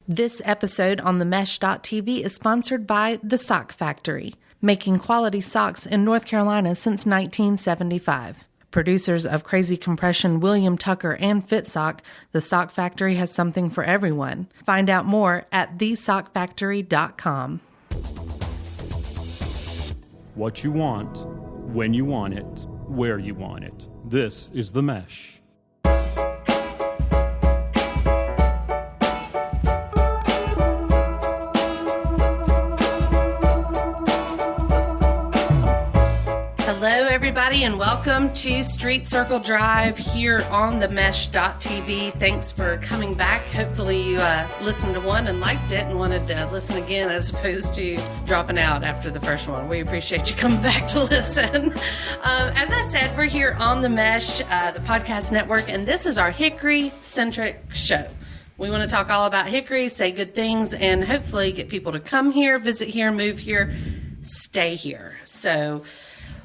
This episode on themesh.tv is sponsored by The Sock Factory, making quality socks in North Carolina since 1975. Producers of Crazy Compression, William Tucker, and Fit Sock, The Sock Factory has something for everyone. Find out more at thesockfactory.com. What you want, when you want it, where you want it. This is The Mesh. Hello, everybody, and welcome to Street Circle Drive here on themesh.tv. Thanks for coming back. Hopefully you listened to one and liked it and wanted to listen again as opposed to dropping out after the first one. We appreciate you coming back to listen. As I said, we're here on The Mesh, the podcast network, and this is our Hickory-centric show. We want to talk all about Hickory, say good things, and hopefully get people to come here, visit here, move here, stay here. So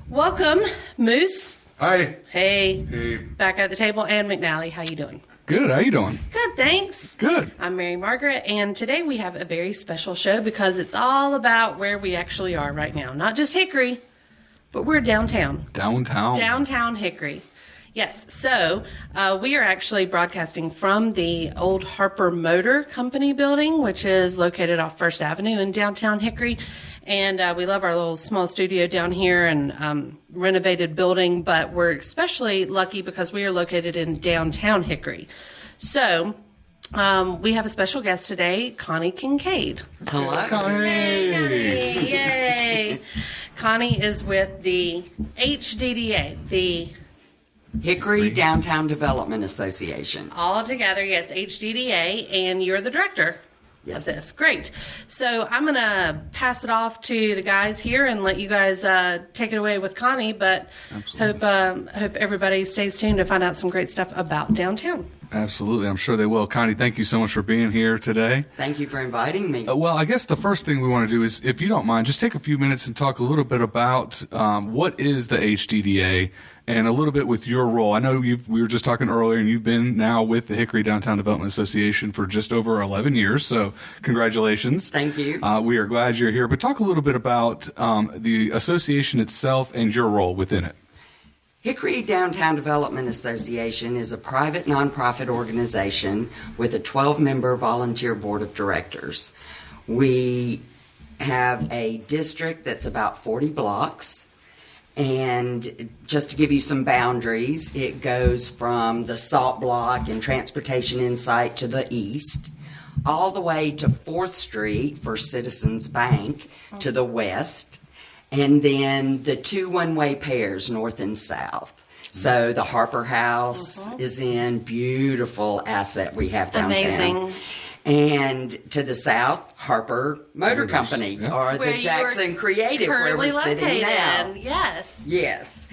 welcome, Moose. Hi. Hey. Hey. Back at the table. And McNally, how you doing? Good. How you doing? Good, thanks. Good. I'm Mary Margaret, and today we have a very special show because it's all about where we actually are right now. Not just Hickory, but we're downtown. Downtown Hickory. Yes. So we are actually broadcasting from the old Harper Motor Company building, which is located off First Avenue in downtown Hickory. And we love our little small studio down here and renovated building, but we're especially lucky because we are located in downtown Hickory. So we have a special guest today, Connie Kincaid. Hello. Connie. Hey, Connie. Yay. Connie is with the HDDA, the Hickory Downtown Development Association. all together, yes, HDDA, and you're the director. Yes. Of this. Great. So I'm going to pass it off to the guys here and let you guys take it away with Connie, but hope everybody stays tuned to find out some great stuff about downtown. Absolutely. I'm sure they will. Connie, thank you so much for being here today. Thank you for inviting me. Well, I guess the first thing we want to do is, if you don't mind, just take a few minutes and talk a little bit about what is the HDDA and a little bit with your role. I know we were just talking earlier, and you've been now with the Hickory Downtown Development Association for just over 11 years, so congratulations. Thank you. We are glad you're here. But talk a little bit about the association itself and your role within it. Hickory Downtown Development Association is a private nonprofit organization with a 12-member volunteer board of directors. We have a district that's about 40 blocks. And just to give you some boundaries, it goes from the Salt Block and Transportation Insight to the east, all the way to 4th Street for Citizens Bank to the west, and then the two one-way pairs, north and south. So the Harper House is in, beautiful asset we have downtown. Amazing. And to the south, Harper Motor Company, or Where the Jackson Creative, where we're sitting now. Yes. Yes.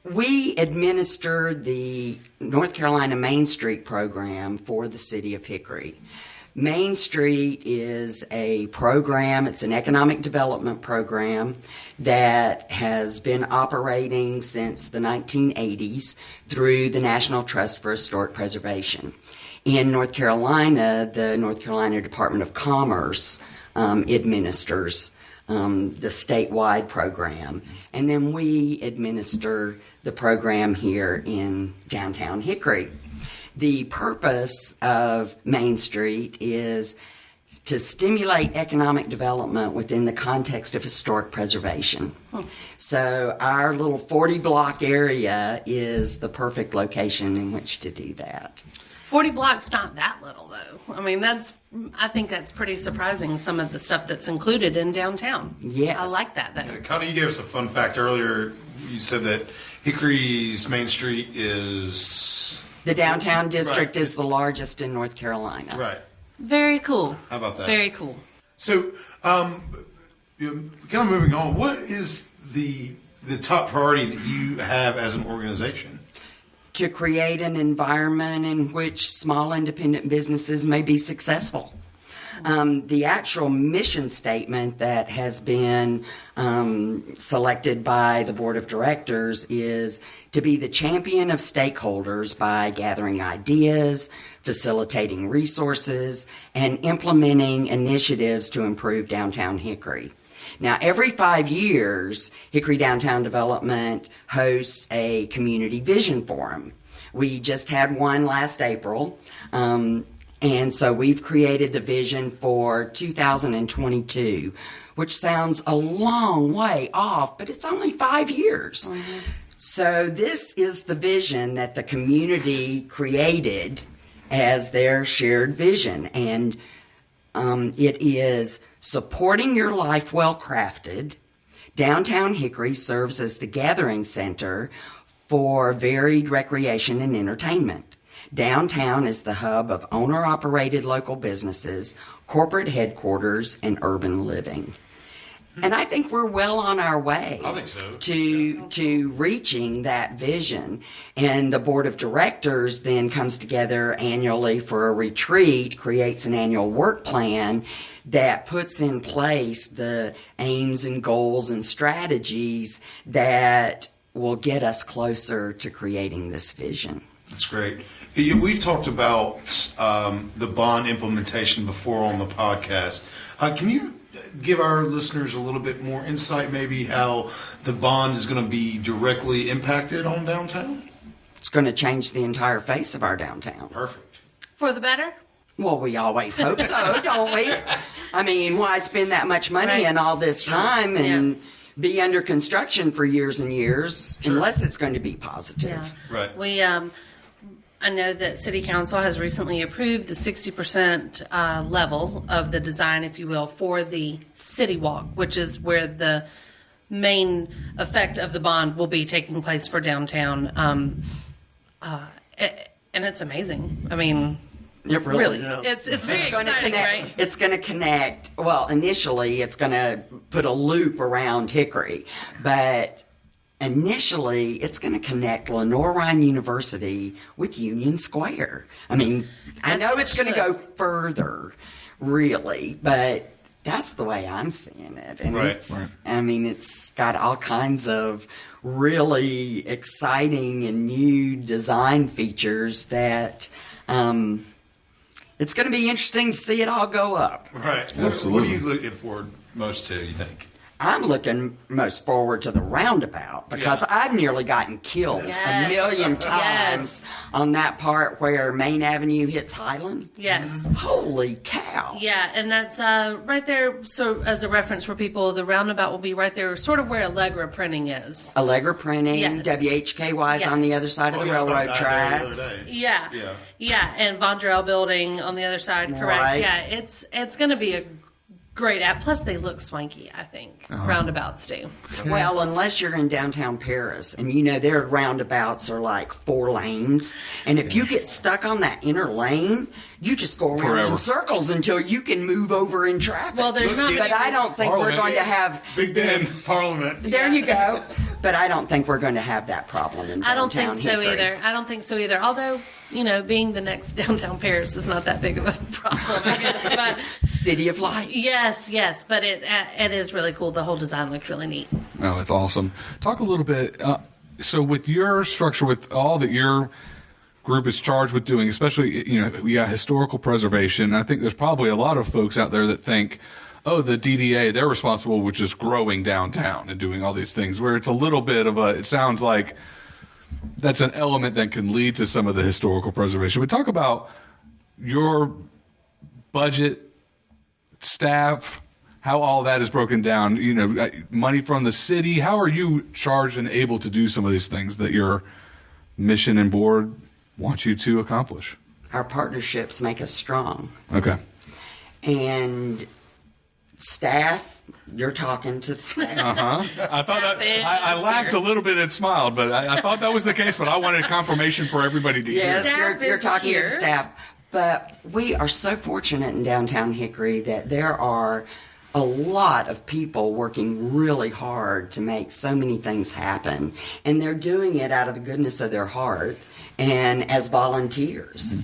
We administer the North Carolina Main Street program for the city of Hickory. Main Street is a program, it's an economic development program that has been operating since the 1980s through the National Trust for Historic Preservation. In North Carolina, the North Carolina Department of Commerce administers the statewide program. And then we administer the program here in downtown Hickory. The purpose of Main Street is to stimulate economic development within the context of historic preservation. So our little 40-block area is the perfect location in which to do that. 40 blocks, not that little, though. I mean, I think that's pretty surprising, some of the stuff that's included in downtown. Yes. I like that, though. Yeah, Connie, you gave us a fun fact earlier. You said that Hickory's Main Street is... The downtown district Right. is the largest in North Carolina. Right. Very cool. How about that? Very cool. So, kind of moving on, what is the top priority that you have as an organization? To create an environment in which small independent businesses may be successful. The actual mission statement that has been selected by the board of directors is to be the champion of stakeholders by gathering ideas, facilitating resources, and implementing initiatives to improve downtown Hickory. Now, every 5 years, Hickory Downtown Development hosts a community vision forum. We just had one last April, and so we've created the vision for 2022, which sounds a long way off, but it's only 5 years. Mm-hmm. So this is the vision that the community created as their shared vision, and it is supporting your life well crafted. Downtown Hickory serves as the gathering center for varied recreation and entertainment. Downtown is the hub of owner-operated local businesses, corporate headquarters, and urban living. And I think we're well on our way I think so. to reaching that vision. And the board of directors then comes together annually for a retreat, creates an annual work plan that puts in place the aims and goals and strategies that will get us closer to creating this vision. That's great. We've talked about the bond implementation before on the podcast. Can you give our listeners a little bit more insight, maybe how the bond is going to be directly impacted on downtown? It's going to change the entire face of our downtown. Perfect. For the better? Well, we always hope so, don't we? I mean, why spend that much money and all this time and be under construction for years and years unless it's going to be positive? Yeah. Right. We, I know that City Council has recently approved the 60% level of the design, if you will, for the City Walk, which is where the main effect of the bond will be taking place for downtown. And it's amazing. I mean, It really is. It's very Gonna exciting, connect, right? It's going to connect. Well, initially, it's going to put a loop around Hickory, but initially, it's going to connect Lenore-Ryan University with Union Square. I mean, I know it's going to go further, really, but that's the way I'm seeing it. And I mean, it's got all kinds of really exciting and new design features that it's going to be interesting to see it all go up. Right. Absolutely. What are you looking forward most to, you think? I'm looking most forward to the roundabout because I've nearly gotten killed a million times on that part where Main Avenue hits Highland. Yes. Holy cow. Yeah, and that's right there. So, as a reference for people, the roundabout will be right there, sort of where Allegra Printing is. Allegra Printing, Yes. WHKY is on the other side of the railroad tracks. Yeah. And Vondrell Building on the other side, correct? Right. Yeah, it's going to be a great app. Plus, they look swanky, I think. Roundabouts do. Well, unless you're in downtown Paris, and you know their roundabouts are like 4 lanes, and if you get stuck on that inner lane, you just go around in circles until you can move over in traffic. Well, there's not. But I don't think we're going to have. Big Ben, Parliament. There you go. But I don't think we're going to have that problem in downtown I don't think so Hickory. either. I don't think so either. Although, you know, being the next downtown Paris is not that big of a problem, I guess. But City of Light. yes. But it is really cool. The whole design looks really neat. Oh, that's awesome. Talk a little bit. So, with your structure, with all that your group is charged with doing, especially, you know, we got historical preservation. I think there's probably a lot of folks out there that think, oh, the DDA, they're responsible with just growing downtown and doing all these things, where it's a little bit of it sounds like that's an element that can lead to some of the historical preservation. But talk about your budget, staff, how all that is broken down, you know, money from the city. How are you charged and able to do some of these things that your mission and board want you to accomplish? Our partnerships make us strong. Okay. And staff, you're talking to the staff. I thought that I laughed a little bit and smiled, but I thought that was the case. But I wanted confirmation for everybody to hear. Yes, Staff you're is talking to here. the staff. But we are so fortunate in downtown Hickory that there are a lot of people working really hard to make so many things happen. And they're doing it out of the goodness of their heart and as volunteers.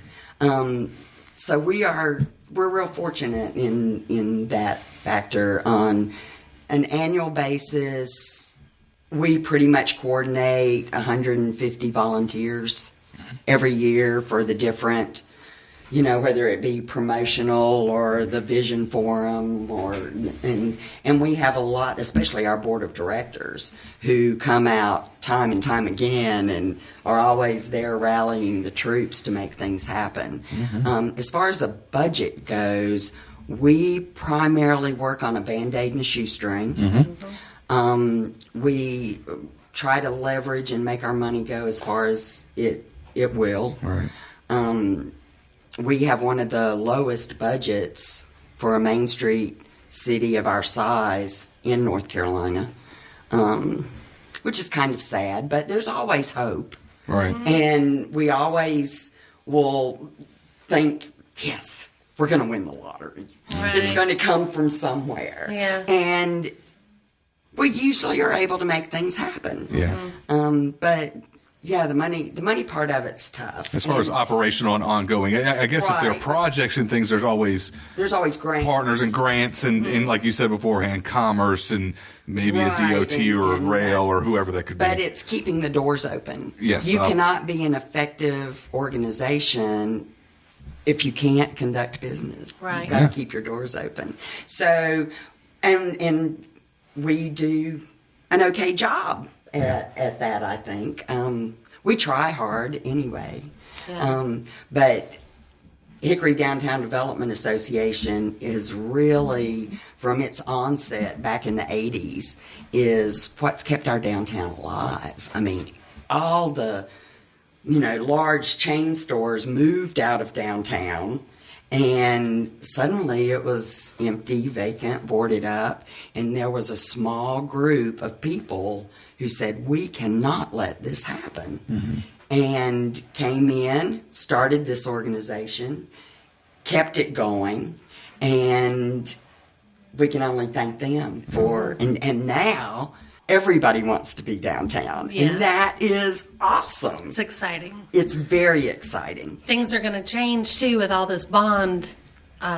So we are we're real fortunate in that factor. On an annual basis, we pretty much coordinate 150 volunteers every year for the different, whether it be promotional or the vision forum, and we have a lot, especially our board of directors, who come out time and time again and are always there rallying the troops to make things happen. As far as the budget goes, we primarily work on a Band-Aid and a shoestring. We try to leverage and make our money go as far as it will. Right. We have one of the lowest budgets for a Main Street city of our size in North Carolina, which is kind of sad, but there's always hope. Right. And we always will think, yes, we're going to win the lottery. Right. It's going to come from somewhere. Yeah. And we usually are able to make things happen. Yeah. But yeah, the money part of it's tough. As far as operational and ongoing, I guess if there are Right. projects and things, there's always grants. partners and grants and like you said beforehand, commerce and maybe Right, a DOT or a and rail or whoever that could But be. it's keeping the doors open. Yes, You cannot be an effective organization if you can't conduct business. Right. You've got to keep your doors open. So, and we do an okay job at that, I think. We try hard anyway. Yeah. But Hickory Downtown Development Association is really, from its onset back in the 80s, is what's kept our downtown alive. I mean, all the, large chain stores moved out of downtown, and suddenly it was empty, vacant, boarded up, and there was a small group of people who said, we cannot let this happen. And came in, started this organization, kept it going, and we can only thank them for, and now everybody wants to be downtown. Yeah. And that is awesome. It's exciting. It's very exciting. Things are going to change too with all this bond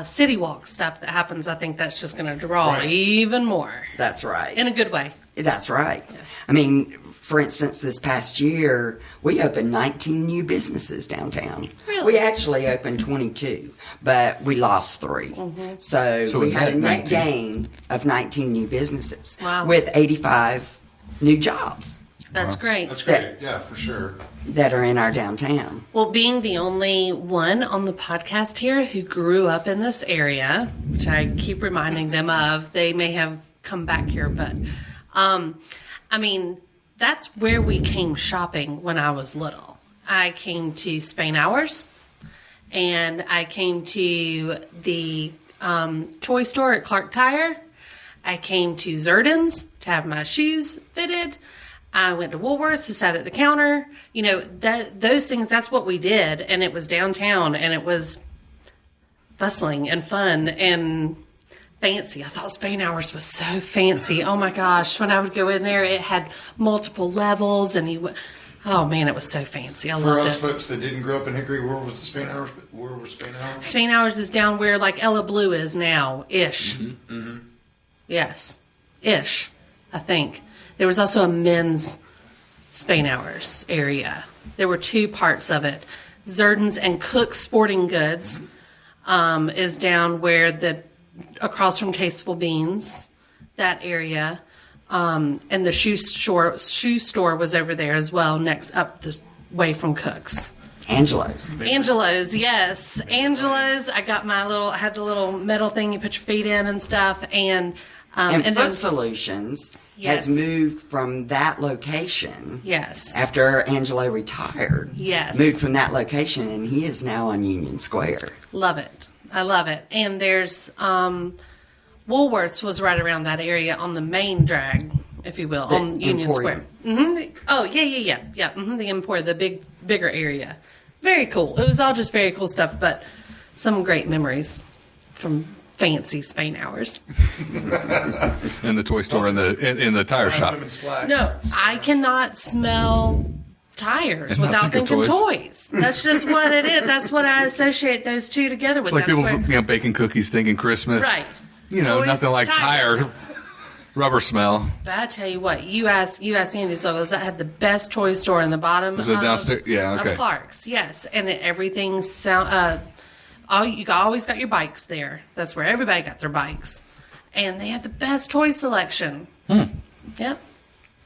city walk stuff that happens. I think that's just going to draw Right. even more That's right. in a good way. That's right. I mean, for instance, this past year, we opened 19 new businesses downtown. Really? We actually opened 22, but we lost 3. So So we we had a had net 19. gain of 19 new businesses Wow. with 85 new jobs That's great. That's great. Yeah, for sure. that are in our downtown. Well, being the only one on the podcast here who grew up in this area, which I keep reminding them of, they may have come back here, but I mean, that's where we came shopping when I was little. I came to Spain Hours, and I came to the toy store at Clark Tire. I came to Zerdin's to have my shoes fitted. I went to Woolworths to sit at the counter. Those things, that's what we did. And it was downtown, and it was bustling and fun and fancy. I thought Spain Hours was so fancy. Oh my gosh. When I would go in there, it had multiple levels, and oh man, it was so fancy. I For loved us it. folks that didn't grow up in Hickory, where was the Spain Hours? Where was Spain Hours? Spain Hours is down where like Ella Blue is now, ish. Yes, ish, I think. There was also a men's Spain Hours area. There were 2 parts of it. Zerdin's and Cook's Sporting Goods is down where across from Caseville Beans, that area. And the shoe store was over there as well, next up the way from Cook's. Angelo's. Angelo's, yes. Angelo's. I got I had the little metal thing you put your feet in and stuff. And And then, Food Solutions Yes. has moved from that location yes. after Angelo retired. Yes. Moved from that location, and he is now on Union Square. Love it. I love it. And there's Woolworths was right around that area on the main drag, if you will, on Union Emporium. Square. Oh, yeah. The Emporium, the bigger area. Very cool. It was all just very cool stuff, but some great memories from fancy Spain Hours. In the toy store in the tire shop. I'm in slack. No, I cannot smell tires And not without think of thinking toys. toys. That's just what it is. That's what I associate those two together with. It's like That's people, where- baking cookies thinking Christmas. Right. Nothing Toys, like tires. tire rubber smell. But I tell you what, you ask Andy Soggles, that had the best toy store in the bottom Is it downstairs? Yeah, okay. of Clark's. Yes, and everything's sound. Always got your bikes there. That's where everybody got their bikes, and they had the best toy selection. Yep.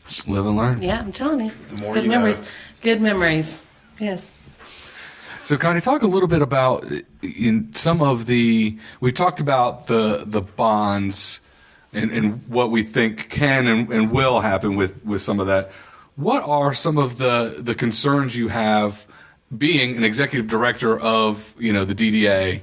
Just live and learn. Yeah, I'm telling you. The more Good you know. memories. Good memories. Yes. So, Connie, talk a little bit about in some of we've talked about the bonds and what we think can and will happen with some of that. What are some of the concerns you have being an executive director of, the DDA?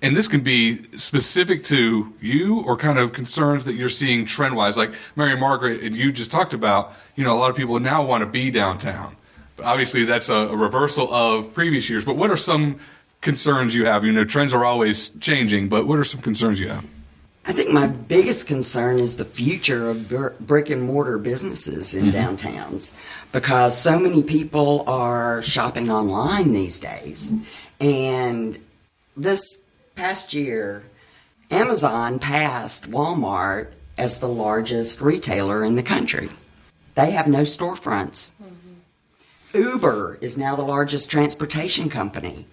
And this can be specific to you or kind of concerns that you're seeing trend-wise. Like Mary Margaret and you just talked about, a lot of people now want to be downtown. But obviously, that's a reversal of previous years. But what are some concerns you have? Trends are always changing, but what are some concerns you have? I think my biggest concern is the future of brick and mortar businesses in downtowns, because so many people are shopping online these days. And this past year, Amazon passed Walmart as the largest retailer in the country. They have no storefronts. Uber is now the largest transportation company.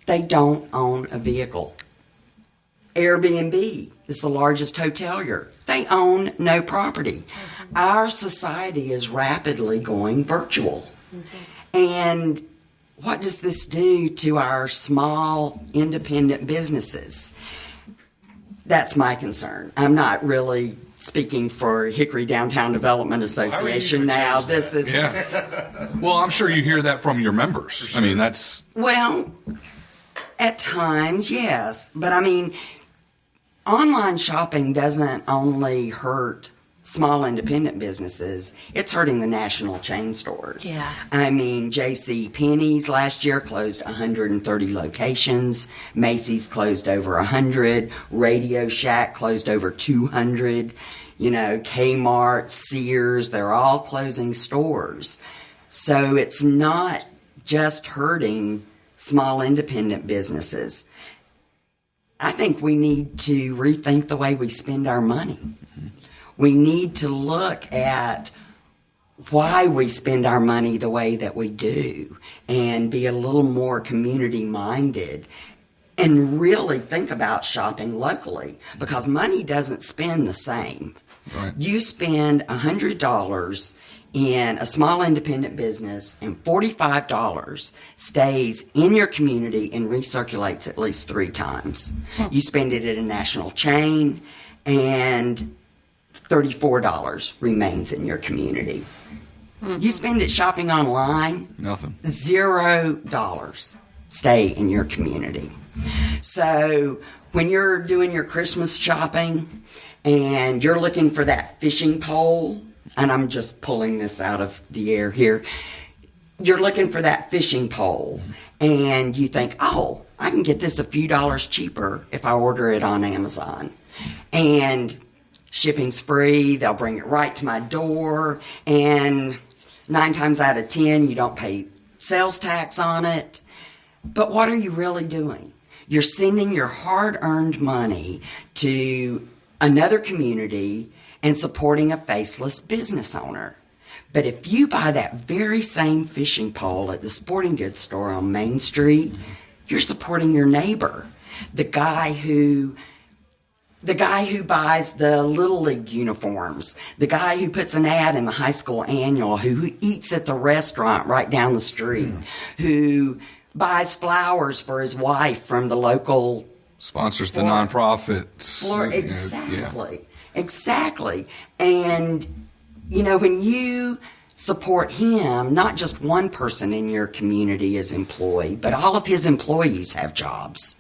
They don't own a vehicle. Airbnb is the largest hotelier. They own no property. Our society is rapidly going virtual. And what does this do to our small independent businesses? That's my concern. I'm not really speaking for Hickory Downtown Development Association now. This is Yeah. Well, I'm sure you hear that from your members. I mean, that's... Well, at times, yes. But online shopping doesn't only hurt small independent businesses, it's hurting the national chain stores. Yeah. J.C. Penney's last year closed 130 locations. Macy's closed over 100. Radio Shack closed over 200. Kmart, Sears, they're all closing stores. So it's not just hurting small independent businesses. I think we need to rethink the way we spend our money. We need to look at why we spend our money the way that we do and be a little more community minded and really think about shopping locally, because money doesn't spend the same. Right. You spend $100 in a small independent business and $45 stays in your community and recirculates at least 3 times. You spend it at a national chain and $34 remains in your community. You spend it shopping online, Nothing. $0 stay in your community. So when you're doing your Christmas shopping and you're looking for that fishing pole, and I'm just pulling this out of the air here, you're looking for that fishing pole and you think, oh, I can get this a few dollars cheaper if I order it on Amazon. And shipping's free, they'll bring it right to my door, and 9 times out of 10, you don't pay sales tax on it. But what are you really doing? You're sending your hard-earned money to another community and supporting a faceless business owner. But if you buy that very same fishing pole at the sporting goods store on Main Street, you're supporting your neighbor, the guy who buys the Little League uniforms, the guy who puts an ad in the high school annual, who eats at the restaurant right down the street, who buys flowers for his wife from the local Sponsors the nonprofits. Exactly. Exactly. And, when you support him, not just one person in your community is employed, but all of his employees have jobs.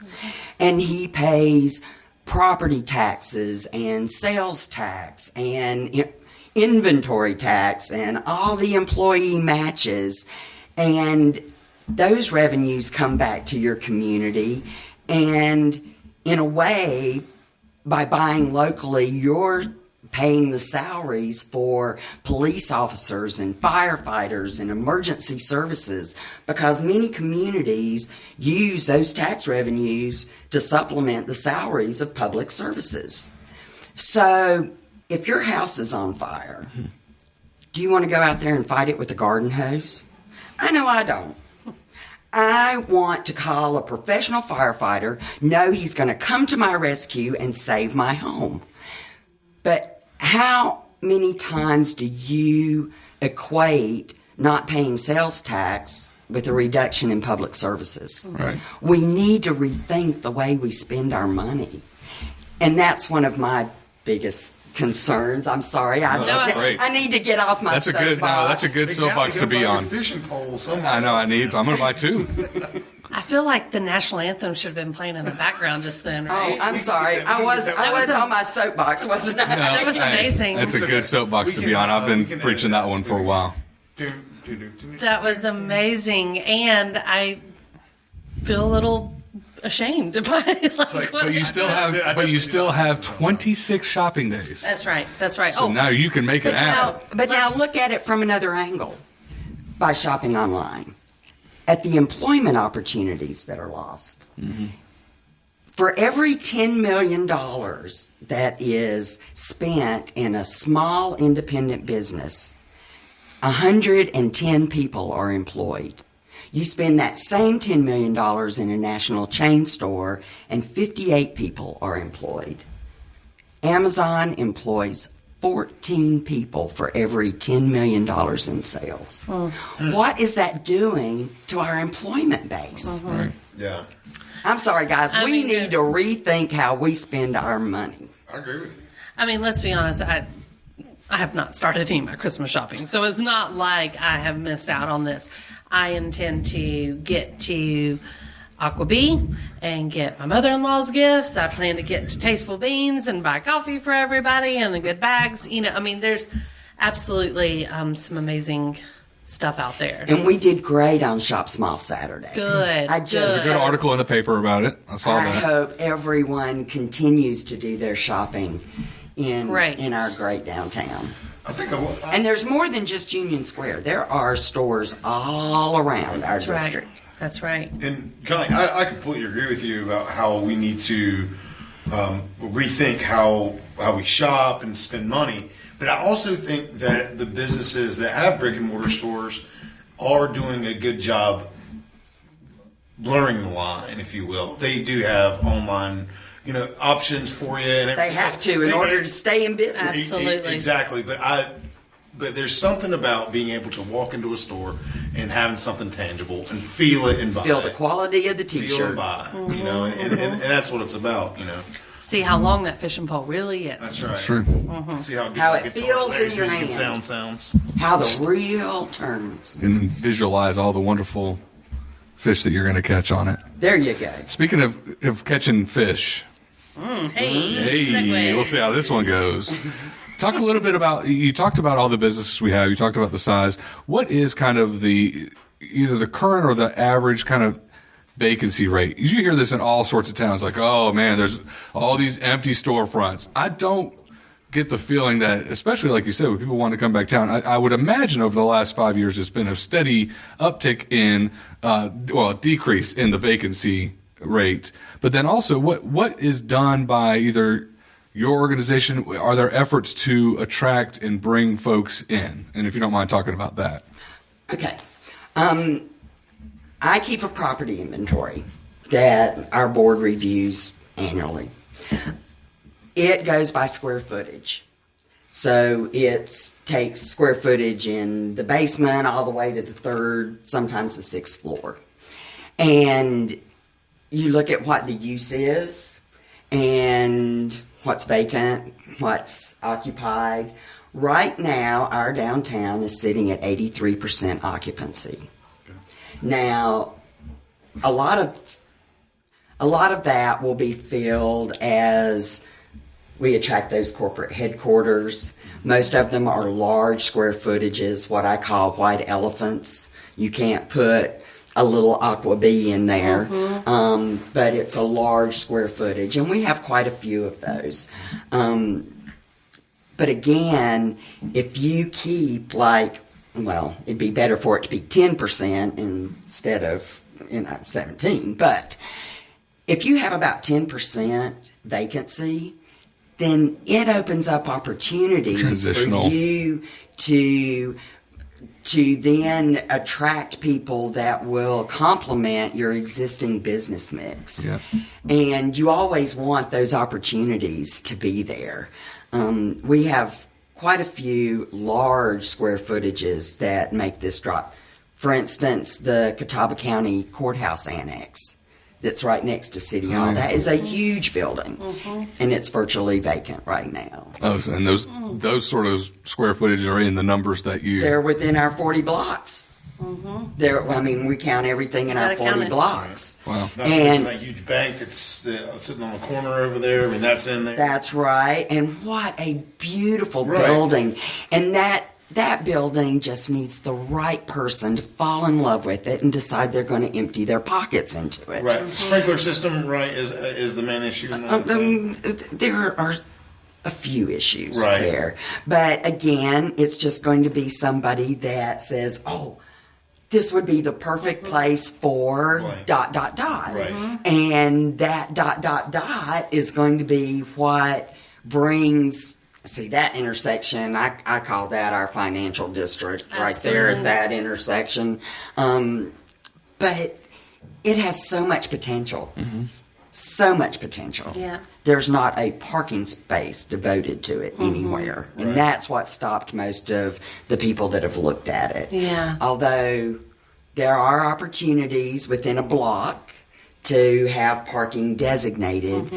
And he pays property taxes and sales tax and inventory tax and all the employee matches, and those revenues come back to your community. And in a way, by buying locally, you're paying the salaries for police officers and firefighters and emergency services, because many communities use those tax revenues to supplement the salaries of public services. So if your house is on fire, do you want to go out there and fight it with a garden hose? I know I don't. I want to call a professional firefighter, know he's going to come to my rescue and save my home. But how many times do you equate not paying sales tax with a reduction in public services? Right. We need to rethink the way we spend our money. And that's one of my biggest concerns. I'm sorry. that's great. I need to get off my soapbox. That's a good soapbox to be on. Fishing pole somewhere. I know I need, so I'm going to buy two. I feel like the national anthem should have been playing in the background just then, right? Oh, I'm sorry. I was on my soapbox, wasn't I? That was amazing. That's a good soapbox to be on. I've been preaching that one for a while. That was amazing, and I feel a little ashamed by But you still have 26 shopping days. That's right. That's right. So now you can make it happen. But now look at it from another angle by shopping online. At the employment opportunities that are lost. Mm-hmm. For every $10 million that is spent in a small independent business, 110 people are employed. You spend that same $10 million in a national chain store, and 58 people are employed. Amazon employs 14 people for every $10 million in sales. What is that doing to our employment base? Right. Yeah. I'm sorry, guys. We need to rethink how we spend our money. I agree with you. I mean, let's be honest. I have not started any of my Christmas shopping, so it's not like I have missed out on this. I intend to get to Aqua Bee and get my mother-in-law's gifts. I plan to get to Tasteful Beans and buy coffee for everybody and the good bags. You know, I mean, there's absolutely some amazing stuff out there. And we did great on Shop Small Saturday. Good. There's a good article in the paper about it. I saw I that. hope everyone continues to do their shopping in our great downtown. I think and there's more than just Union Square. There are stores all around our district. Right. That's right. And Connie, I completely agree with you about how we need to rethink how we shop and spend money. But I also think that the businesses that have brick and mortar stores are doing a good job blurring the line, if you will. They do have online, options for you, and they have to in order to stay in business. Absolutely, exactly. But there's something about being able to walk into a store and having something tangible and feel it and buy. Feel the quality of the T-shirt. Feel and buy. And that's what it's about. See how long that fishing pole really is. That's right. That's true. Mm-hmm. See how, how it feels in your hand. Sounds. How the reel turns. And visualize all the wonderful fish that you're going to catch on it. There you go. Speaking of catching fish. Hey, segue. We'll see how this one goes. Talk a little bit about, you talked about all the businesses we have. You talked about the size. What is kind of either the current or the average kind of vacancy rate? You hear this in all sorts of towns, like, oh man, there's all these empty storefronts. I don't get the feeling that, especially like you said, when people want to come back down, I would imagine over the last 5 years, there's been a steady uptick in, decrease in the vacancy rate. But then also, what is done by either your organization? Are there efforts to attract and bring folks in? And if you don't mind talking about that. Okay. I keep a property inventory that our board reviews annually. It goes by square footage. So it takes square footage in the basement all the way to the third, sometimes the sixth floor. And you look at what the use is and what's vacant, what's occupied. Right now, our downtown is sitting at 83% occupancy. Now, a lot of that will be filled as we attract those corporate headquarters. Most of them are large square footages, what I call white elephants. You can't put a little Aqua Bee in there, but it's a large square footage, and we have quite a few of those. But again, if you keep it'd be better for it to be 10% instead of 17. But if you have about 10% vacancy, then it opens up opportunities for you to then attract people that will complement your existing business mix. Yeah. And you always want those opportunities to be there. We have quite a few large square footages that make this drop. For instance, the Catawba County Courthouse Annex that's right next to City Hall. Yeah. That is a huge building, and it's virtually vacant right now. Oh, and those sort of square footage are in the numbers that you. They're within our 40 blocks. We count everything in our Gotta count 40 it. blocks. Wow. Not to mention that huge bank that's sitting on the corner over there. I mean, that's in there. That's right. And what a beautiful Right. building. And that building just needs the right person to fall in love with it and decide they're going to empty their pockets into it. Right. Sprinkler system, right, is the main issue in that. There are a few issues Right. there. But again, it's just going to be somebody that says, oh, this would be the perfect place for ... Right. Right. And that ... is going to be what brings... See, that intersection, I call that our financial district right there Absolutely. at that intersection. But it has so much potential. So much potential. Yeah. There's not a parking space devoted to it anywhere. And Right. that's what stopped most of the people that have looked at it. Yeah. Although there are opportunities within a block to have parking designated,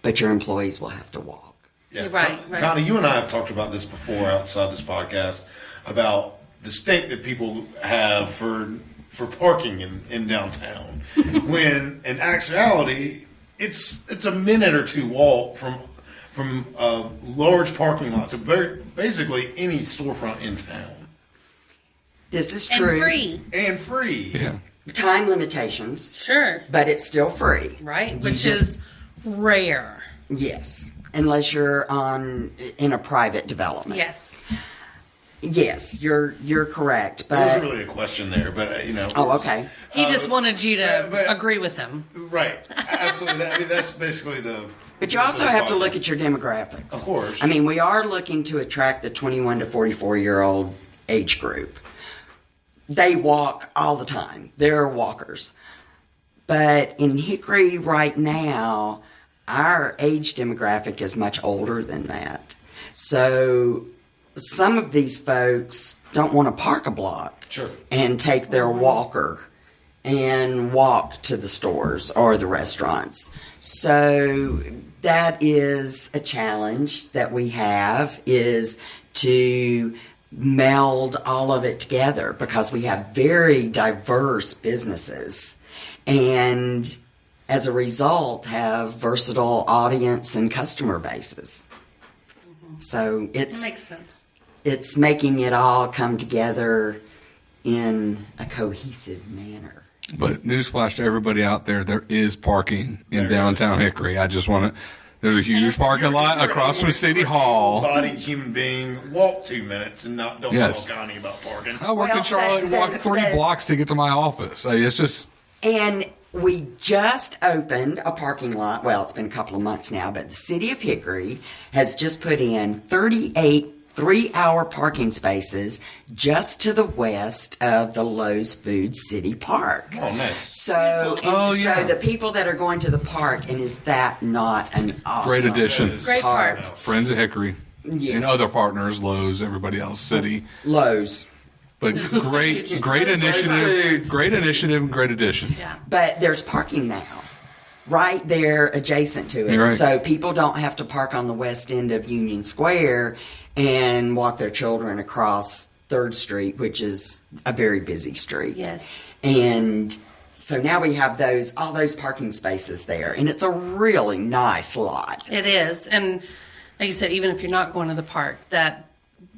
but your employees will have to walk. Yeah. You're right. Connie, you and I have talked about this before outside this podcast about the stink that people have for parking in downtown. When in actuality, it's a minute or two walk from a large parking lot to basically any storefront in town, This is And true. free. and free. Yeah. Time limitations, Sure. but it's still free. Right? You Which just- is rare. Yes, unless you're in a private development. Yes. Yes, you're correct. There But was really a question there, but oh, okay. He just wanted you to but- agree with him. right, absolutely. That's basically the. But you also have to look at your demographics. Of course. I mean, we are looking to attract the 21 to 44-year-old age group. They walk all the time. They're walkers. But in Hickory right now, our age demographic is much older than that. So some of these folks don't want to park a block Sure. and take their walker and walk to the stores or the restaurants. So that is a challenge that we have, is to meld all of it together, because we have very diverse businesses and as a result have versatile audience and customer bases. So That makes sense. it's making it all come together in a cohesive manner. But newsflash to everybody out there: there is parking in There downtown is. Hickory. I just want to. There's a huge parking lot across from City Hall. Body human being walk 2 minutes and don't Yes. tell Connie about parking. I work Well, in Charlotte and walk 3 blocks to get to my office. It's just. And we just opened a parking lot. Well, it's been a couple of months now, but the city of Hickory has just put in 38 3-hour parking spaces just to the west of the Lowe's Food City Park. Oh, nice. So, Oh, so yeah. the people that are going to the park, and is that not an awesome Great addition. Great park. Friends of Hickory. Yes. And other partners, Lowe's, everybody else, City. Lowe's. But great Lowe's initiative, Foods. great initiative, and great addition. Yeah. But there's parking now, right there adjacent to it. You're right. So people don't have to park on the west end of Union Square and walk their children across 3rd Street, which is a very busy street. Yes. And so now we have all those parking spaces there, and it's a really nice lot. It is. And like you said, even if you're not going to the park, that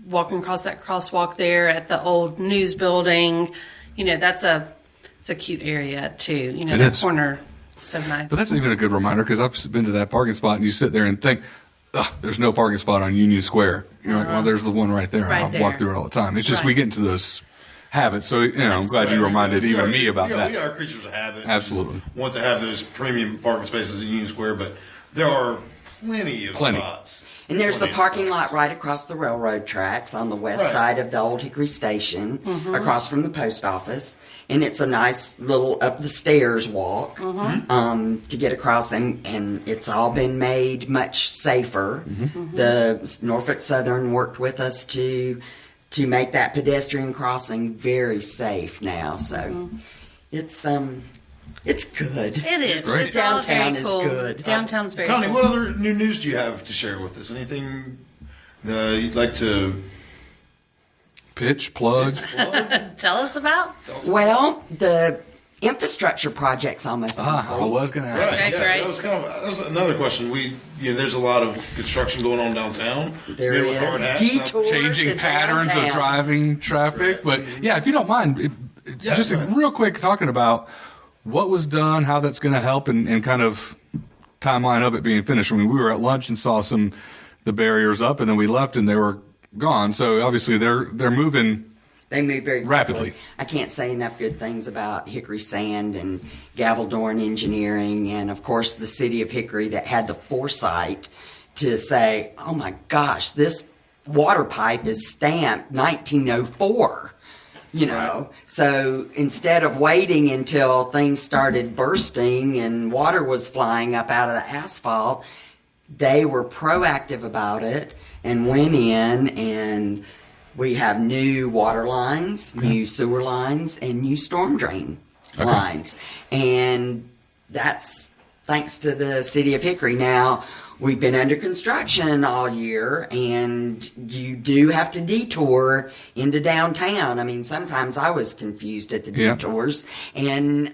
walking across that crosswalk there at the old news building, it's a cute area too. It That is. corner, so nice. But that's even a good reminder, because I've been to that parking spot and you sit there and think, there's no parking spot on Union Square. You're like, well, there's the one right there. Right I'll there. walk through it all the time. It's just Right. we get into those habits. So, I'm glad you reminded even me about that. We are creatures of habit. Absolutely. Want to have those premium parking spaces at Union Square, but there are plenty of spots. And there's the Plenty of parking spots. lot right across the railroad tracks on the west Right. side of the old Hickory Station, across from the post office. And it's a nice little up the stairs walk to get across. And it's all been made much safer. The Norfolk Southern worked with us to make that pedestrian crossing very safe now. So it's good. It is. great. It's all Downtown very is cool. good. Downtown's very Connie, cool. what other new news do you have to share with us? Anything you'd like to Pitch, plug. plug? Tell us about. Well, the infrastructure project's almost I complete. was going to ask. Okay, yeah, great. that was another question. There's a lot of construction going on downtown. There Men is. with hard hats. Detour Changing to patterns of downtown. driving traffic. But yeah, if you don't mind, Yeah, just go ahead. real quick talking about what was done, how that's going to help, and kind of timeline of it being finished. I mean, we were at lunch and saw the barriers up, and then we left and they were gone. So obviously they're moving. They move very Rapidly. quickly. I can't say enough good things about Hickory Sand and Gavaldorn Engineering, and of course the city of Hickory that had the foresight to say, "Oh my gosh, this water pipe is stamped 1904." You know, so instead of waiting until things started bursting and water was flying up out of the asphalt, they were proactive about it and went in, and we have new water lines, new sewer lines, and new storm drain lines. And that's thanks to the city of Hickory. Now, we've been under construction all year, and you do have to detour into downtown. I mean, sometimes I was confused at the Yeah. detours, and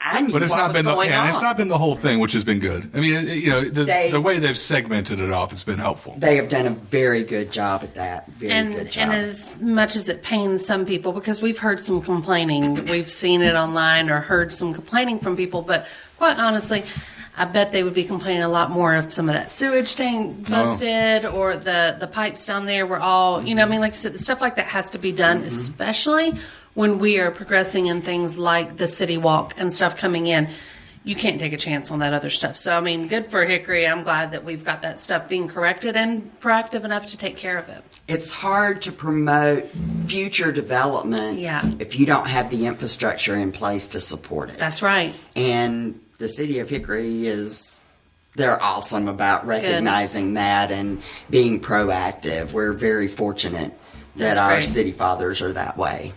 I knew But it's what not was been going on. it's not been the whole thing, which has been good. I mean, They- the way they've segmented it off has been helpful. They have done a very good job at that. Very good job. And as much as it pains some people, because we've heard some complaining, we've seen it online or heard some complaining from people, but quite honestly, I bet they would be complaining a lot more if some of that sewage tank busted or the pipes down there were all, I mean, like you said, stuff like that has to be done, especially when we are progressing in things like the city walk and stuff coming in. You can't take a chance on that other stuff. So, I mean, good for Hickory. I'm glad that we've got that stuff being corrected and proactive enough to take care of it. It's hard to promote future development if you don't have the infrastructure in place to support it. That's right. And the city of Hickory they're awesome about recognizing that and being proactive. We're very fortunate that That's our great. city fathers are that way.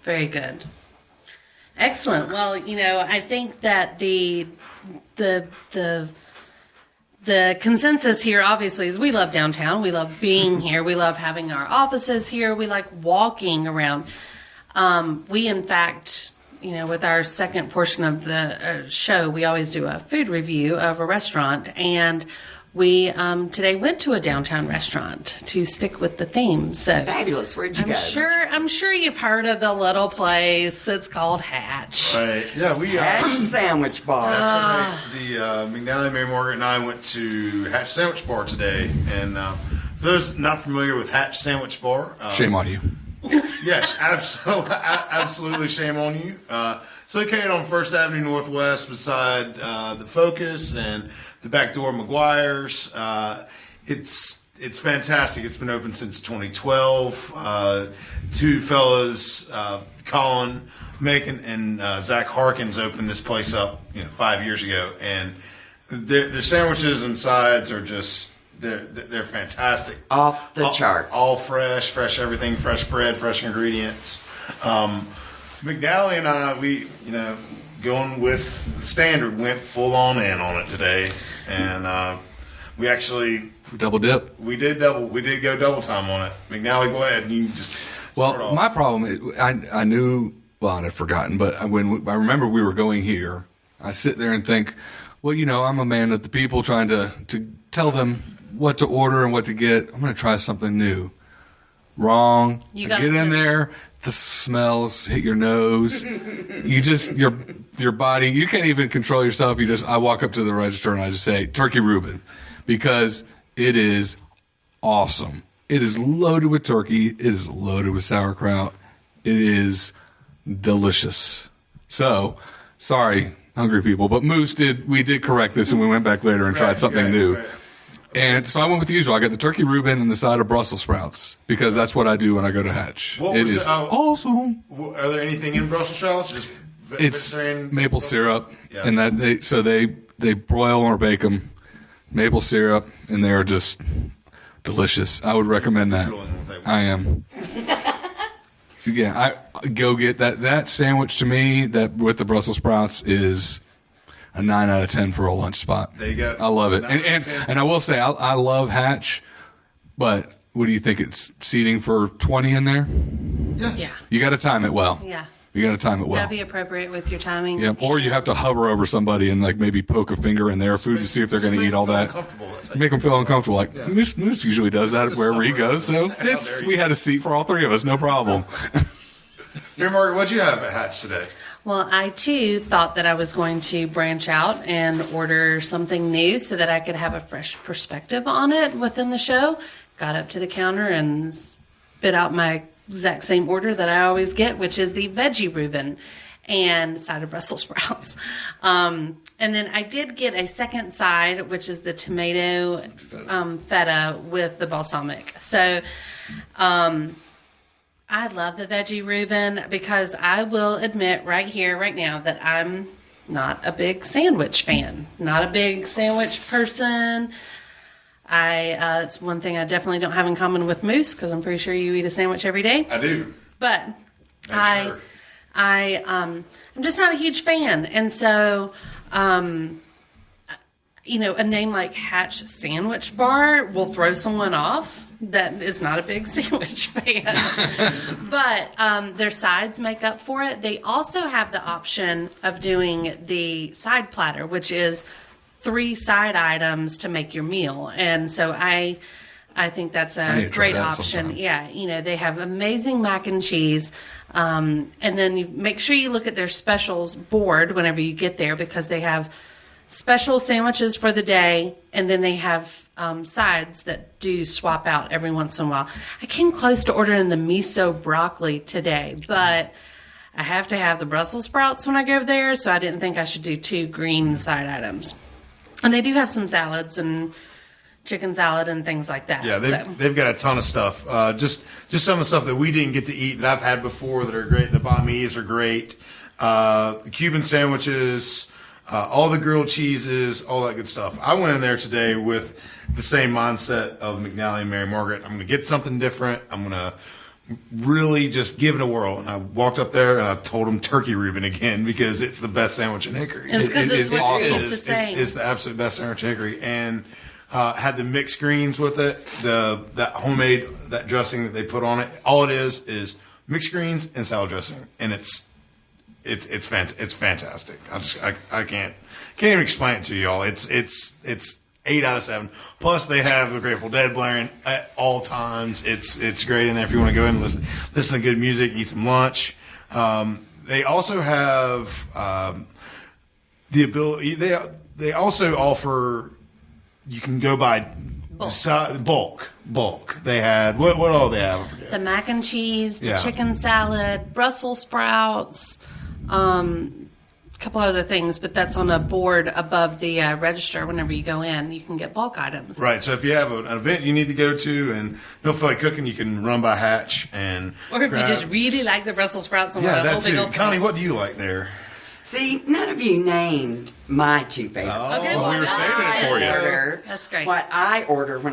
Very good. Excellent. Well, I think that the consensus here obviously is we love downtown. We love being here. We love having our offices here. We like walking around. We, in fact, with our second portion of the show, we always do a food review of a restaurant, and we today went to a downtown restaurant to stick with the theme. So Fabulous. Where'd you go? I'm sure you've heard of the little place. It's called Hatch. Right. Yeah, we Hatch Sandwich Bar. the McNally, Mary Margaret, and I went to Hatch Sandwich Bar today. And for those not familiar with Hatch Sandwich Bar, Shame on you. yes, absolutely shame on you. It's located on First Avenue Northwest beside the Focus and the back door of McGuire's. It's fantastic. It's been open since 2012. Two fellas, Colin Macon and Zach Harkins, opened this place up 5 years ago, and their sandwiches and sides are just they're fantastic. Off the charts. All fresh everything, fresh bread, fresh ingredients. McNally and I, we going with the standard, went full on in on it today, and we actually. Double dip. We did go double time on it. McNally, go ahead and you just start Well, off. my problem, I knew, well, I'd forgotten, but when I remember we were going here, I sit there and think, well, I'm a man of the people trying to tell them what to order and what to get. I'm going to try something new. Wrong. You I got get in it. there, the smells hit your nose. You just, your body, you can't even control yourself. I walk up to the register and I just say, turkey Reuben, because It is awesome. It is loaded with turkey. It is loaded with sauerkraut. It is delicious. So, sorry, hungry people, but we did correct this, and we went back later and tried something new. Right. And so I went with the usual. I got the turkey Reuben and the side of Brussels sprouts because that's what I do when I go to Hatch. It is awesome. Are there anything in Brussels sprouts? Just it's maple syrup, and that they broil or bake them. Maple syrup, and they are just delicious. I would recommend that. I am. Yeah, I go get that. That sandwich to me, that with the Brussels sprouts, is a 9 out of 10 for a lunch spot. There you go. I love it. And I will say, I love Hatch, but what do you think? It's seating for 20 in there? Yeah. You got to time it well. Yeah. You got to time it well. Got to be appropriate with your timing. Yeah, or you have to hover over somebody and like maybe poke a finger in their food to see if they're going to eat all that. Make them feel uncomfortable. Like Moose usually does that wherever he goes. So we had a seat for all three of us, no problem. Here, Margaret, what'd you have at Hatch today? Well, I too thought that I was going to branch out and order something new so that I could have a fresh perspective on it within the show. Got up to the counter and spit out my exact same order that I always get, which is the veggie Reuben and side of Brussels sprouts. And then I did get a second side, which is the tomato feta with the balsamic. So I love the veggie Reuben because I will admit right here, right now, that I'm not a big sandwich fan. Not a big sandwich person. It's one thing I definitely don't have in common with Moose because I'm pretty sure you eat a sandwich every day. I do. But I'm just not a huge fan. And so, a name like Hatch Sandwich Bar will throw someone off that is not a big sandwich fan. But their sides make up for it. They also have the option of doing the side platter, which is 3 side items to make your meal. And so I think that's a great option. Sometime. Yeah, they have amazing mac and cheese. And then you make sure you look at their specials board whenever you get there because they have special sandwiches for the day, and then they have sides that do swap out every once in a while. I came close to ordering the miso broccoli today, but I have to have the Brussels sprouts when I go there, so I didn't think I should do 2 green side items. And they do have some salads and chicken salad and things like that. Yeah, they've got a ton of stuff. Just some of the stuff that we didn't get to eat that I've had before that are great. The banh mi's are great. The Cuban sandwiches, all the grilled cheeses, all that good stuff. I went in there today with the same mindset of McNally and Mary Margaret. I'm going to get something different. I'm going to really just give it a whirl. And I walked up there and I told them turkey Reuben again because it's the best sandwich in Hickory. It's because it's what you're used to saying. It's the absolute best sandwich in Hickory. And had the mixed greens with it, that homemade, that dressing that they put on it. All it is mixed greens and salad dressing. And it's fantastic. I can't even explain it to y'all. It's 8 out of 7. Plus, they have the Grateful Dead blaring at all times. It's great in there if you want to go in and listen to good music, eat some lunch. They also have the ability. They also offer. You can go by bulk. They had what all they have? I forget. The mac and cheese, the chicken salad, Brussels sprouts. A couple other things, but that's on a board above the register. Whenever you go in, you can get bulk items. Right. So if you have an event you need to go to and don't feel like cooking, you can run by Hatch or if you just really like the Brussels sprouts and that too. Connie, what do you like there? See, none of you named my 2 favorites. Okay, well, we were saving it for you. That's great. What I ordered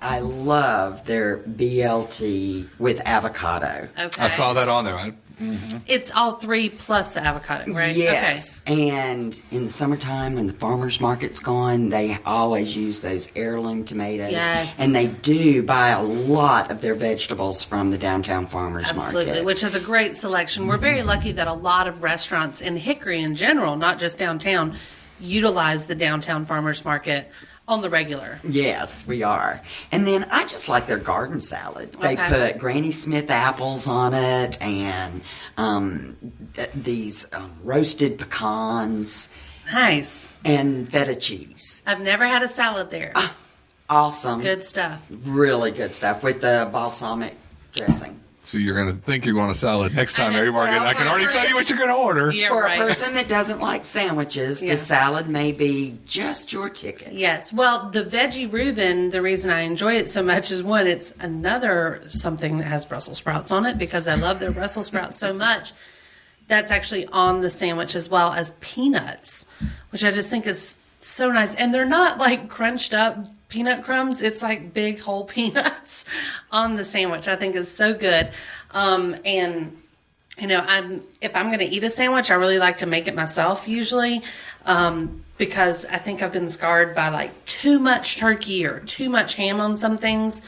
I love their BLT with avocado. Okay. I saw that on there. It's all 3 plus the avocado, right? Yes. Okay. And in the summertime when the farmer's market's gone, they always use those heirloom tomatoes. Yes. And they do buy a lot of their vegetables from the downtown farmer's market. Which has a great selection. We're very lucky that a lot of restaurants in Hickory in general, not just downtown, utilize the downtown farmer's market on the regular. Yes, we are. And then I just like their garden salad. They put Granny Smith apples on it and these roasted pecans. Nice. And feta cheese. I've never had a salad there. awesome. Good stuff. Really good stuff with the balsamic dressing. So you're going to think you're going to salad next time, I know. Mary Margaret. Well, I can already tell you what you're going to order. Yeah, For right. a person that doesn't like sandwiches, Yeah. the salad may be just your ticket. Yes. Well, the veggie Reuben, the reason I enjoy it so much is one, it's another something that has Brussels sprouts on it because I love their Brussels sprouts so much. That's actually on the sandwich as well as peanuts, which I just think is so nice. And they're not like crunched up peanut crumbs. It's like big whole peanuts on the sandwich. I think is so good. And you know, if I'm going to eat a sandwich, I really like to make it myself usually, because I think I've been scarred by like too much turkey or too much ham on some things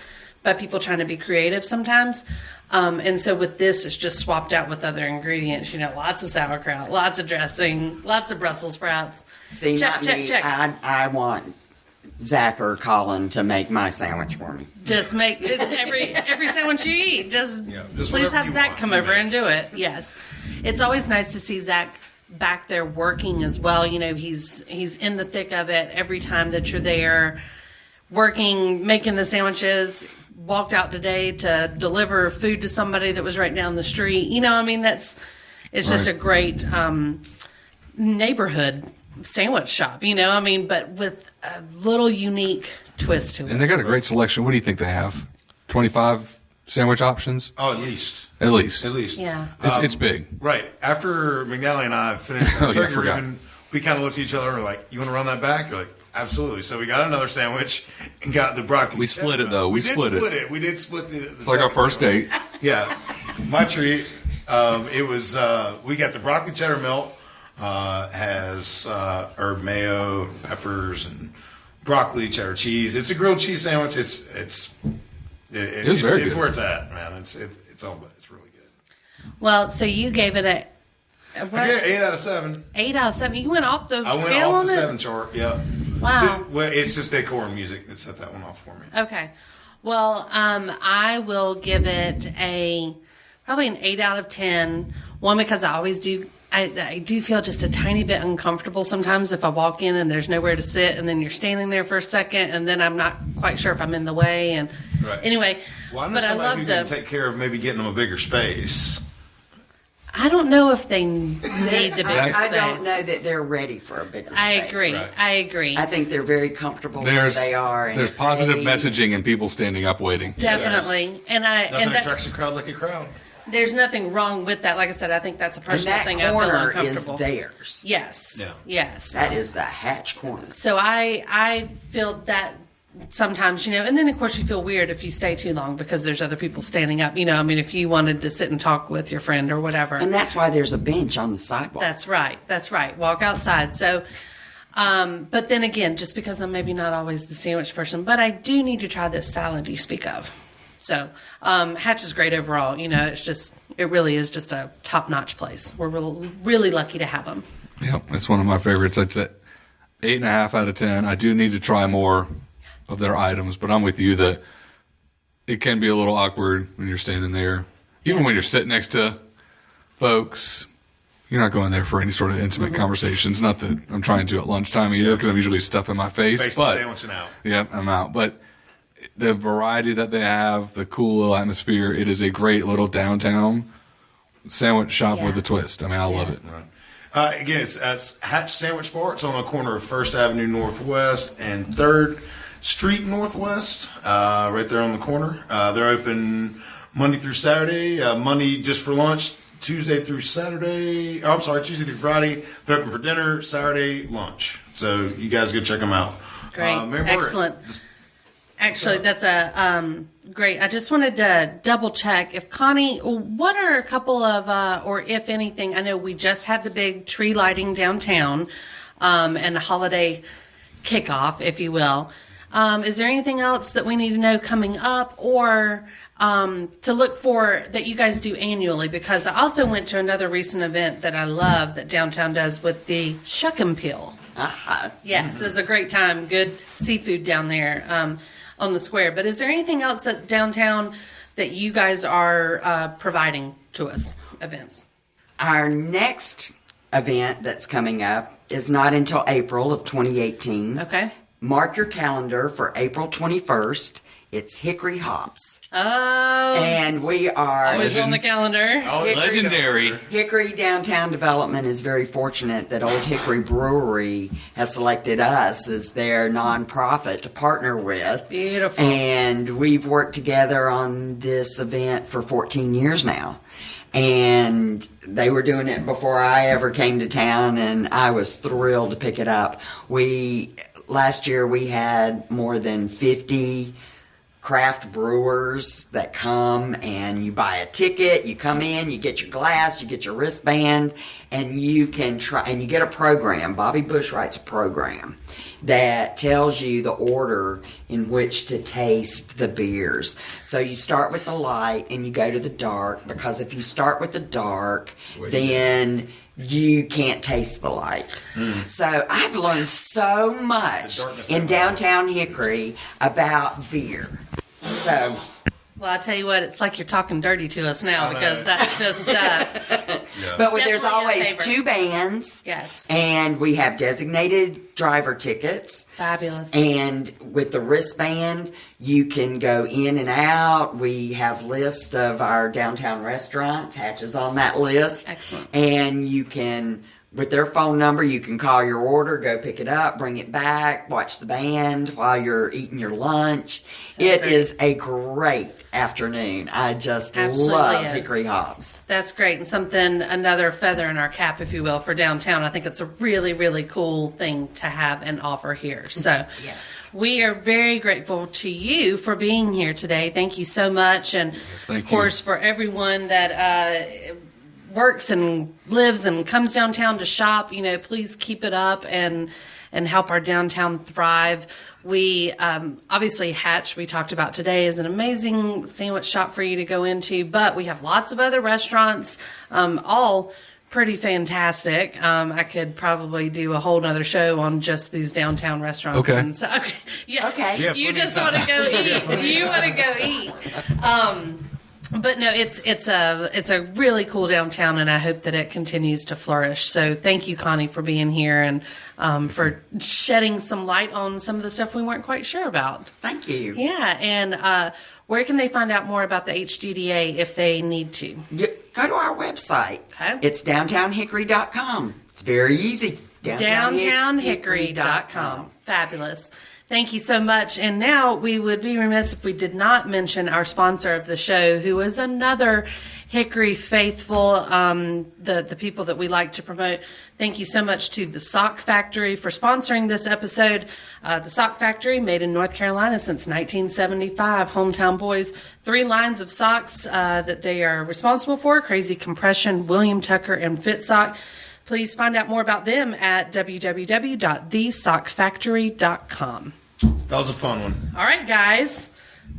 by people trying to be creative sometimes. And so with this, it's just swapped out with other ingredients, you know, lots of sauerkraut, lots of dressing, lots of Brussels sprouts. See, not me. I want Zach or Colin to make my sandwich for me. Just make every sandwich you eat. Just please whatever have you Zach want, come you over make. and do it. Yes, it's always nice to see Zach back there working as well. You know, he's in the thick of it every time that you're there, working, making the sandwiches. Walked out today to deliver food to somebody that was right down the street. You know, I mean, it's just a great neighborhood sandwich shop. You know, I mean, but with a little unique twist to it. And they got a great selection. What do you think they have? 25 sandwich options? Oh, at least. At least. At least. Yeah. It's big. Right. After McNally and I finished Oh, our yeah, I turkey forgot. ribbon, we kind of looked at each other and were like, you want to run that back? You're like, absolutely. So we got another sandwich and got the broccoli. We split it, though. We split it. We did split the It's like our first date. Yeah. My treat, it was, we got the broccoli cheddar melt, has herb mayo, peppers, and broccoli, cheddar cheese. It's a grilled cheese sandwich. It's very it's good. where it's at, man. It's all, but it's really good. Well, so you gave it a I what? gave it 8 out of 7. 8 out of 7. You went off the I went scale off on the it? 7 chart. Yeah. Wow. Well, it's just decor and music that set that one off for me. Okay. Well, I will give it probably an 8 out of 10. One, because I always do. I do feel just a tiny bit uncomfortable sometimes if I walk in and there's nowhere to sit, and then you're standing there for a second, and then I'm not quite sure if I'm in the way. And Right. anyway, Well, I know but I somebody love who can take care of maybe getting them a bigger space. I don't know if they need the bigger I space. don't know that they're ready for a bigger I space. agree. Right. I agree. I think they're very comfortable where they are. And There's if positive they- messaging and people standing up waiting. Definitely. And Nothing that's attracts a crowd like a crowd. there's nothing wrong with that. Like I said, I think that's a And personal that thing. I feel corner is uncomfortable. theirs. Yes. Yeah. Yes. That is the hatch corner. So I feel that sometimes, you know, and then of course you feel weird if you stay too long because there's other people standing up. You know, I mean, if you wanted to sit and talk with your friend or whatever. And that's why there's a bench on the sidewalk. That's right. That's right. Walk outside. So, but then again, just because I'm maybe not always the sandwich person, but I do need to try this salad you speak of. So, Hatch is great overall. You know, it really is just a top-notch place. We're really lucky to have them. Yep, it's one of my favorites. I'd say 8.5 out of 10. I do need to try more of their items, but I'm with you that it can be a little awkward when you're standing there. Even when you're sitting next to folks, you're not going there for any sort of intimate conversations. Not that I'm trying to at lunchtime either, because I'm usually stuffing my face. Face but the sandwich and out. yeah, I'm out. But the variety that they have, the cool little atmosphere, it is a great little downtown sandwich shop Yeah. with a twist. I mean, I love it. Again, it's Hatch Sandwich Bar. It's on the corner of 1st Avenue Northwest and 3rd Street Northwest, right there on the corner. They're open Monday through Saturday, Monday just for lunch, Tuesday through Friday. They're open for dinner, Saturday lunch. So you guys go check them out. Great. Mary Margaret, Excellent. just- Actually, that's a great. I just wanted to double check if Connie, what are a couple of, or if anything, I know we just had the big tree lighting downtown, and a holiday kickoff, if you will. Is there anything else that we need to know coming up, or to look for that you guys do annually? Because I also went to another recent event that I love that downtown does with the Shuck and Peel. Yes, it was a great time. Good seafood down there on the square. But is there anything else that downtown that you guys are providing to us, events? Our next event that's coming up is not until April of 2018. Okay. mark your calendar for April 21st. It's Hickory Hops. Oh. And we are... Always on the calendar. Oh, legendary. Hickory Downtown Development is very fortunate that Old Hickory Brewery has selected us as their nonprofit to partner with. Beautiful. And we've worked together on this event for 14 years now. And they were doing it before I ever came to town, and I was thrilled to pick it up. Last year we had more than 50 craft brewers that come, and you buy a ticket, you come in, you get your glass, you get your wristband, and you can try, and you get a program. Bobby Bush writes a program that tells you the order in which to taste the beers. So you start with the light and you go to the dark, because if you start with the dark, then you can't taste the light. So I've learned so much in downtown Hickory about beer. So, Well, I tell you what, it's like you're talking dirty to us now, because that's just. but there's definitely a always favorite. 2 bands. Yes. And we have designated driver tickets. Fabulous. And with the wristband, you can go in and out. We have lists of our downtown restaurants. Hatch is on that list. Excellent. And you can, with their phone number, you can call your order, go pick it up, bring it back, watch the band while you're eating your lunch. It great. is a great afternoon. I just Absolutely love is. Hickory Hops. That's great, and another feather in our cap, if you will, for downtown. I think it's a really, really cool thing to have and offer here. So, Yes. we are very grateful to you for being here today. Thank you so much, and thank of course for everyone that works and lives and comes downtown to shop. Please keep it up and help our downtown thrive. We obviously Hatch, we talked about today, is an amazing sandwich shop for you to go into, but we have lots of other restaurants, all pretty fantastic. I could probably do a whole nother show on just these downtown restaurants. Okay. And so, yeah. Okay. Yeah, You plenty just of want to time. go eat. You want to go eat. But no, it's a really cool downtown, and I hope that it continues to flourish. So thank you, Connie, for being here and for shedding some light on some of the stuff we weren't quite sure about. Thank you. Yeah, and where can they find out more about the HDDA if they need to? Go to our website. Okay. It's downtownhickory.com. It's very easy. DowntownHickory.com. Fabulous. Thank you so much. And now we would be remiss if we did not mention our sponsor of the show, who is another Hickory faithful, the people that we like to promote. Thank you so much to the Sock Factory for sponsoring this episode. The Sock Factory, made in North Carolina since 1975. Hometown boys, 3 lines of socks that they are responsible for: Crazy Compression, William Tucker, and Fit Sock. Please find out more about them at www.thesockfactory.com. That was a fun one. All right, guys.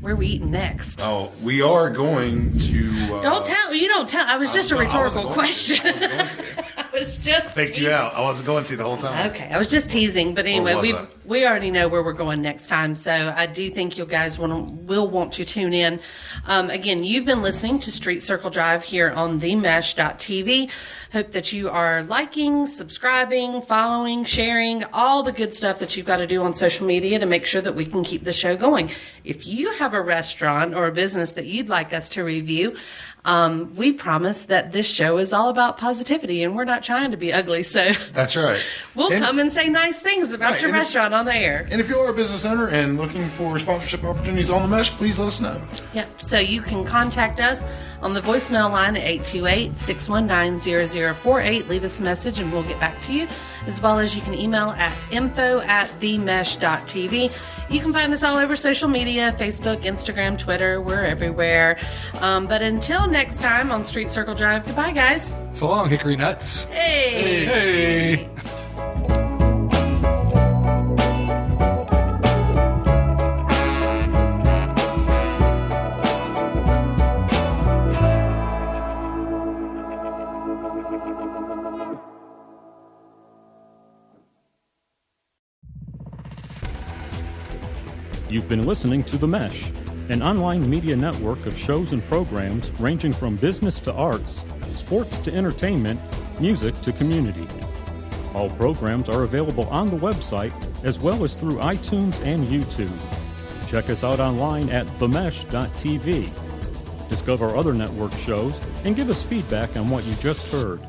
Where are we eating next? Oh, we are going to. Don't tell. You don't tell. I was just a rhetorical question. I wasn't going to. I was just Faked you out. I wasn't going to the whole time. Okay, I was just teasing, but anyway, was we already know where we're going next time, so I do think you guys will want to tune in. Again, you've been listening to Street Circle Drive here on themesh.tv. Hope that you are liking, subscribing, following, sharing, all the good stuff that you've got to do on social media to make sure that we can keep the show going. If you have a restaurant or a business that you'd like us to review, we promise that this show is all about positivity, and we're not trying to be ugly, so That's right. we'll And- come and say nice things about Right, your and if- restaurant on the air. And if you are a business owner and looking for sponsorship opportunities on the mesh, please let us know. Yep. So you can contact us on the voicemail line at 828-619-0048. Leave us a message and we'll get back to you. As well as you can email at info@themesh.tv. You can find us all over social media, Facebook, Instagram, Twitter. We're everywhere. But until next time on Street Circle Drive, goodbye, guys. So long, Hickory Nuts. Hey. Hey. You've been listening to The Mesh, an online media network of shows and programs ranging from business to arts, sports to entertainment, music to community. All programs are available on the website as well as through iTunes and YouTube. Check us out online at themesh.tv. Discover other network shows and give us feedback on what you just heard.